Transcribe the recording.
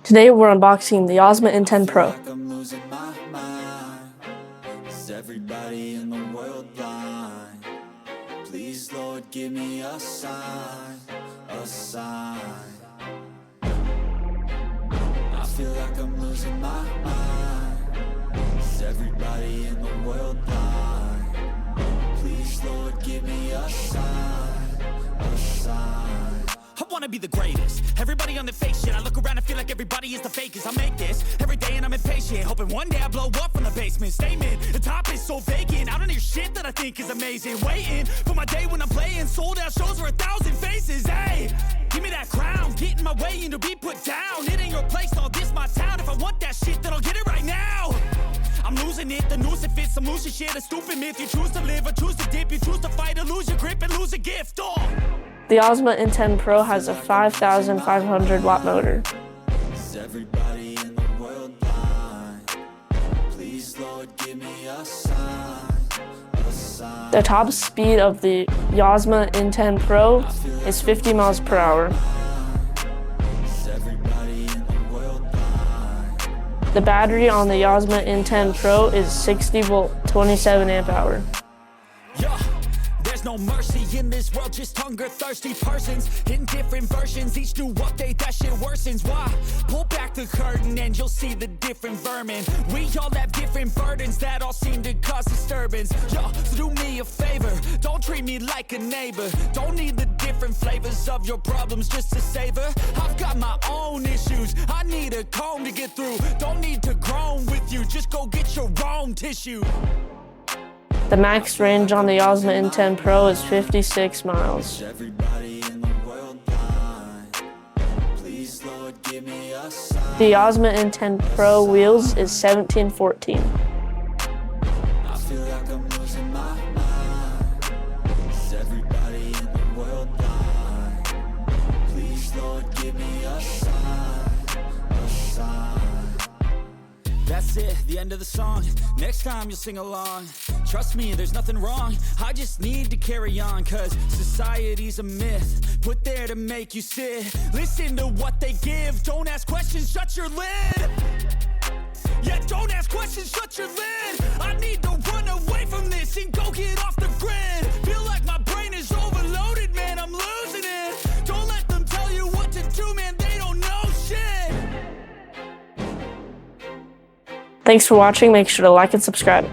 Today we're unboxing the Yozma IN10 Pro. Everybody in the world blind. Please, Lord, give me a sign, a sign. I feel like I'm losing my mind. Is everybody in the world blind? Please, Lord, give me a sign, a sign. I wanna be the greatest. Everybody on the fake shit. I look around and feel like everybody is the fakest. I make this every day and I'm impatient, hoping one day I blow up from the basement. Statement, the top is so vacant. I don't hear shit that I think is amazing. Waiting for my day when I'm playing sold out shows for 1,000 faces. Hey, give me that crown, get in my way and to be put down. It ain't your place, all this my town. If I want that shit, then I'll get it right now. I'm losing it, the noose it fits. I'm losing shit, a stupid myth. You choose to live or choose to dip. You choose to fight or lose your grip and lose a gift. The Yozma IN10 Pro has a 5,500 watt motor. Is everybody in the world blind? Please, Lord, give me a sign, a sign. The top speed of the Yozma IN10 Pro is 50 miles per hour. Is everybody in the world blind? The battery on the Yozma IN10 Pro is 60 volt, 27 amp hour. Yeah. There's no mercy in this world, just hunger-thirsty persons in different versions. Each new update, that shit worsens. Why? Pull back the curtain and you'll see the different vermin. We all have different burdens that all seem to cause disturbance. Yo, so do me a favor, don't treat me like a neighbor. Don't need the different flavors of your problems just to savor. I've got my own issues, I need a comb to get through. Don't need to groan with you, just go get your own tissue. The max range on the Yozma IN10 Pro is 56 miles. Everybody in the world blind. Please, Lord, give me a sign. The Yozma IN10 Pro wheels is 1714. I feel like I'm losing my mind. Is everybody in the world blind? Please, Lord, give me a sign, a sign. That's it, the end of the song. Next time you'll sing along. Trust me, there's nothing wrong. I just need to carry on, cause society's a myth put there to make you sit. Listen to what they give. Don't ask questions, shut your lid. Yeah, don't ask questions, shut your lid. I need to run away from this and go get off the grid. Feel like my brain is overloaded, man, I'm losing it. Don't let them tell you what to do, man, they don't know shit. Thanks for watching. Make sure to like and subscribe.